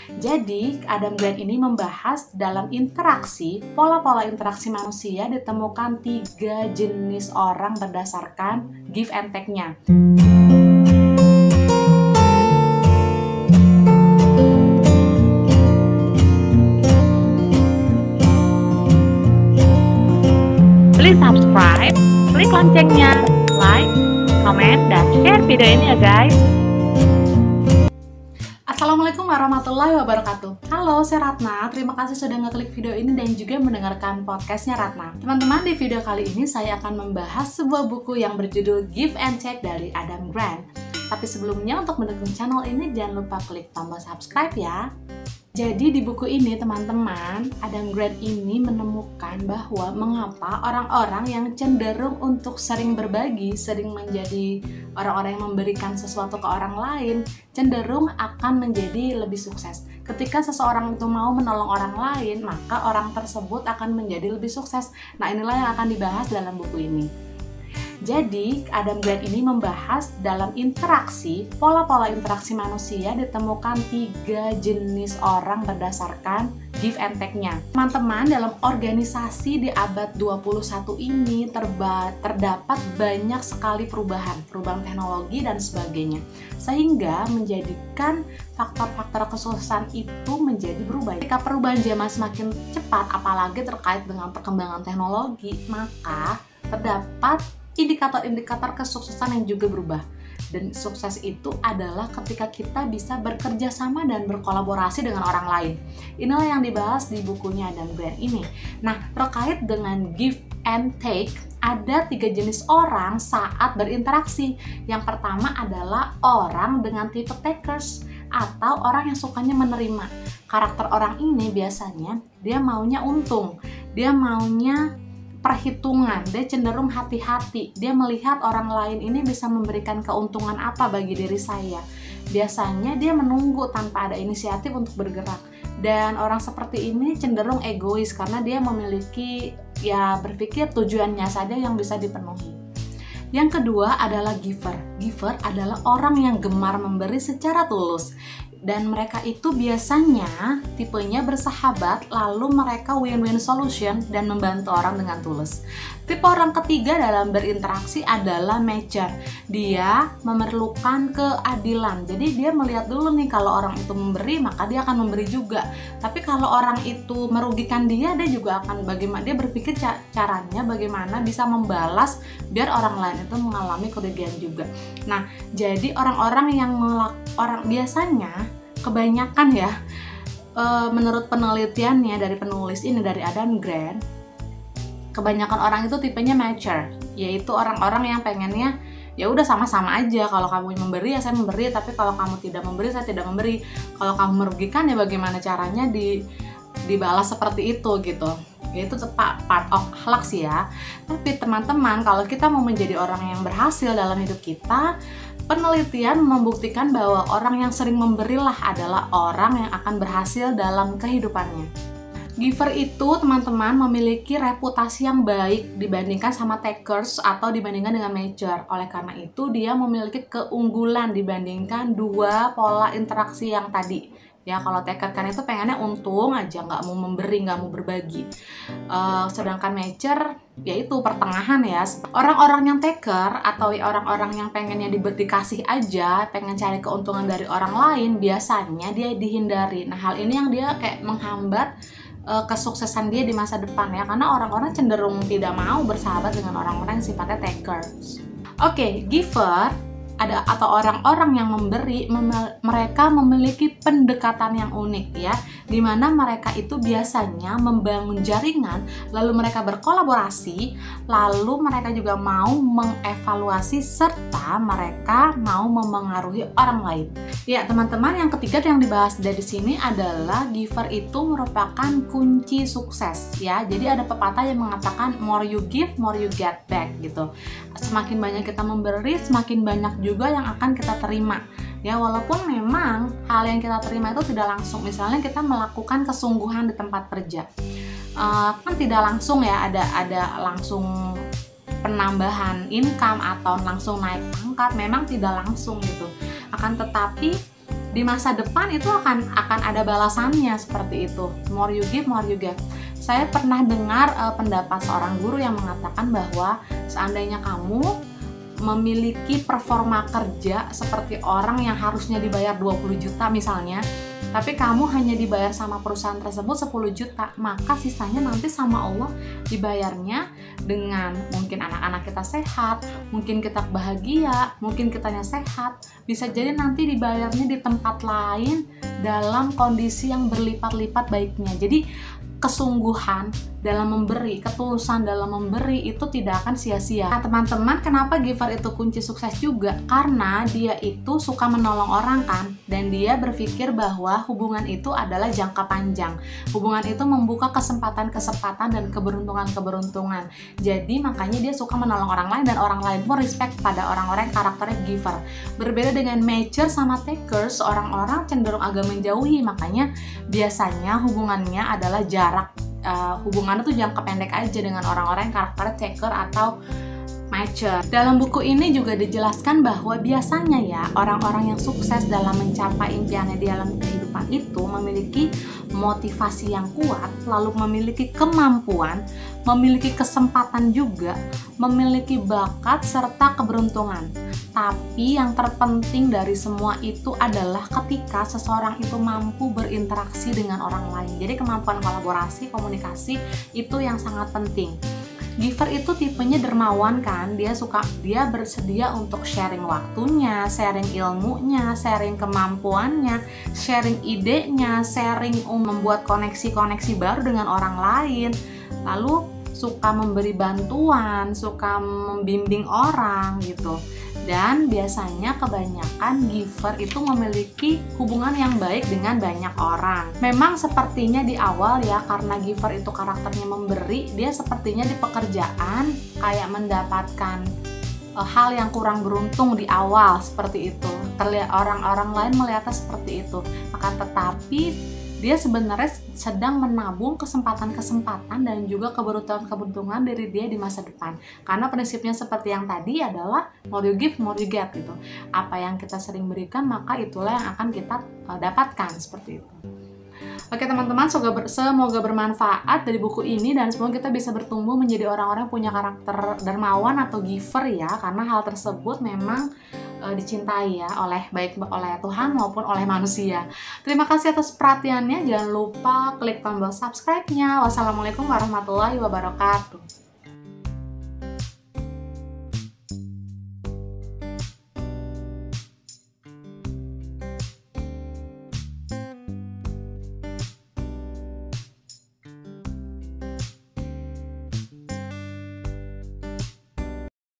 Jadi, Adam Grant ini membahas dalam interaksi, pola-pola interaksi manusia ditemukan 3 jenis orang berdasarkan give and take-nya. Please subscribe, klik loncengnya, like, komen, dan share video ini ya guys. Assalamualaikum warahmatullahi wabarakatuh. Halo, saya Ratna. Terima kasih sudah ngeklik video ini dan juga mendengarkan podcastnya Ratna. Teman-teman, di video kali ini saya akan membahas sebuah buku yang berjudul Give and Take dari Adam Grant. Tapi sebelumnya, untuk mendukung channel ini jangan lupa klik tombol subscribe ya. Jadi di buku ini teman-teman, Adam Grant ini menemukan bahwa mengapa orang-orang yang cenderung untuk sering berbagi, sering menjadi orang-orang yang memberikan sesuatu ke orang lain, cenderung akan menjadi lebih sukses. Ketika seseorang itu mau menolong orang lain, maka orang tersebut akan menjadi lebih sukses. Nah, inilah yang akan dibahas dalam buku ini. Jadi, Adam Grant ini membahas dalam interaksi, pola-pola interaksi manusia ditemukan 3 jenis orang berdasarkan give and take-nya. Teman-teman, dalam organisasi di abad 21 ini terdapat banyak sekali perubahan teknologi dan sebagainya. Sehingga menjadikan faktor-faktor kesuksesan itu menjadi berubah. Ketika perubahan zaman semakin cepat, apalagi terkait dengan perkembangan teknologi, maka terdapat indikator-indikator kesuksesan yang juga berubah. Dan sukses itu adalah ketika kita bisa bekerja sama dan berkolaborasi dengan orang lain. Inilah yang dibahas di bukunya Adam Grant ini. Nah, terkait dengan give and take, ada 3 jenis orang saat berinteraksi. Yang pertama adalah orang dengan tipe takers atau orang yang sukanya menerima. Karakter orang ini biasanya dia maunya untung, dia maunya perhitungan, dia cenderung hati-hati, dia melihat orang lain ini bisa memberikan keuntungan apa bagi diri saya. Biasanya dia menunggu tanpa ada inisiatif untuk bergerak, dan orang seperti ini cenderung egois karena dia memiliki, berpikir tujuannya saja yang bisa dipenuhi. Yang kedua adalah giver. Giver adalah orang yang gemar memberi secara tulus. Dan mereka itu biasanya tipenya bersahabat, lalu mereka win-win solution dan membantu orang dengan tulus. Tipe orang ketiga dalam berinteraksi adalah matcher. Dia memerlukan keadilan. Jadi dia melihat dulu nih, kalau orang itu memberi, maka dia akan memberi juga. Tapi kalau orang itu merugikan dia juga akan dia berpikir caranya bagaimana bisa membalas biar orang lain itu mengalami kerugian juga. Nah, jadi orang-orang yang biasanya kebanyakan menurut penelitiannya dari penulis ini, dari Adam Grant, kebanyakan orang itu tipenya matcher, yaitu orang-orang yang pengennya ya udah sama-sama aja. Kalau kamu memberi ya saya memberi, tapi kalau kamu tidak memberi saya tidak memberi. Kalau kamu merugikan ya bagaimana caranya dibalas seperti itu gitu. Itu part of akhlak sih ya. Tapi teman-teman, kalau kita mau menjadi orang yang berhasil dalam hidup kita, penelitian membuktikan bahwa orang yang sering memberilah adalah orang yang akan berhasil dalam kehidupannya. Giver itu, teman-teman, memiliki reputasi yang baik dibandingkan sama takers atau dibandingkan dengan matcher. Oleh karena itu, dia memiliki keunggulan dibandingkan 2 pola interaksi yang tadi. Ya, kalau taker kan itu pengennya untung aja, nggak mau memberi, nggak mau berbagi. Sedangkan matcher, yaitu pertengahan ya. Orang-orang yang taker atau orang-orang yang pengennya dikasih aja, pengen cari keuntungan dari orang lain, biasanya dia dihindari. Nah, hal ini yang dia kayak menghambat kesuksesan dia di masa depan ya, karena orang-orang cenderung tidak mau bersahabat dengan orang-orang yang sifatnya takers. Oke, giver atau orang-orang yang memberi, mereka memiliki pendekatan yang unik ya, dimana mereka itu biasanya membangun jaringan, lalu mereka berkolaborasi, lalu mereka juga mau mengevaluasi serta mereka mau memengaruhi orang lain. Ya teman-teman, yang ketiga yang dibahas dari sini adalah giver itu merupakan kunci sukses ya. Jadi ada pepatah yang mengatakan more you give, more you get back gitu. Semakin banyak kita memberi, semakin banyak juga yang akan kita terima. Ya, walaupun memang hal yang kita terima itu tidak langsung. Misalnya kita melakukan kesungguhan di tempat kerja, kan tidak langsung ya, ada langsung penambahan income atau langsung naik pangkat, memang tidak langsung gitu. Akan tetapi di masa depan itu akan ada balasannya seperti itu. More you give, more you get. Saya pernah dengar pendapat seorang guru yang mengatakan bahwa seandainya kamu memiliki performa kerja seperti orang yang harusnya dibayar 20 juta misalnya, tapi kamu hanya dibayar sama perusahaan tersebut 10 juta, maka sisanya nanti sama Allah dibayarnya dengan mungkin anak-anak kita sehat, mungkin kita bahagia, mungkin kitanya sehat, bisa jadi nanti dibayarnya di tempat lain dalam kondisi yang berlipat-lipat baiknya. Jadi kesungguhan dalam memberi, ketulusan dalam memberi itu tidak akan sia-sia. Nah teman-teman, kenapa giver itu kunci sukses juga? Karena dia itu suka menolong orang kan, dan dia berpikir bahwa hubungan itu adalah jangka panjang. Hubungan itu membuka kesempatan-kesempatan dan keberuntungan-keberuntungan. Jadi makanya dia suka menolong orang lain, dan orang lain pun respect pada orang-orang yang karakternya giver. Berbeda dengan matcher sama takers, orang-orang cenderung agak menjauhi, makanya biasanya hubungannya adalah jarak. Hubungannya tuh jangka pendek aja dengan orang-orang yang karakternya taker atau matcher. Dalam buku ini juga dijelaskan bahwa biasanya ya orang-orang yang sukses dalam mencapai impiannya di dalam kehidupan itu memiliki motivasi yang kuat, lalu memiliki kemampuan, memiliki kesempatan juga, memiliki bakat serta keberuntungan. Tapi yang terpenting dari semua itu adalah ketika seseorang itu mampu berinteraksi dengan orang lain. Jadi kemampuan kolaborasi, komunikasi itu yang sangat penting. Giver itu tipenya dermawan kan, dia bersedia untuk sharing waktunya, sharing ilmunya, sharing kemampuannya, sharing idenya, sharing membuat koneksi-koneksi baru dengan orang lain. Lalu suka memberi bantuan, suka membimbing orang gitu. Dan biasanya kebanyakan giver itu memiliki hubungan yang baik dengan banyak orang. Memang sepertinya di awal ya, karena giver itu karakternya memberi, dia sepertinya di pekerjaan kayak mendapatkan hal yang kurang beruntung di awal seperti itu. Terlihat orang-orang lain melihatnya seperti itu. Maka tetapi dia sebenarnya sedang menabung kesempatan-kesempatan dan juga keberuntungan-keberuntungan dari dia di masa depan. Karena prinsipnya seperti yang tadi adalah more you give, more you get gitu. Apa yang kita sering berikan, maka itulah yang akan kita dapatkan seperti itu. Oke teman-teman, semoga bermanfaat dari buku ini dan semoga kita bisa bertumbuh menjadi orang-orang yang punya karakter dermawan atau giver ya, karena hal tersebut memang dicintai ya baik oleh Tuhan maupun oleh manusia. Terima kasih atas perhatiannya. Jangan lupa klik tombol subscribe-nya. Wassalamualaikum warahmatullahi wabarakatuh.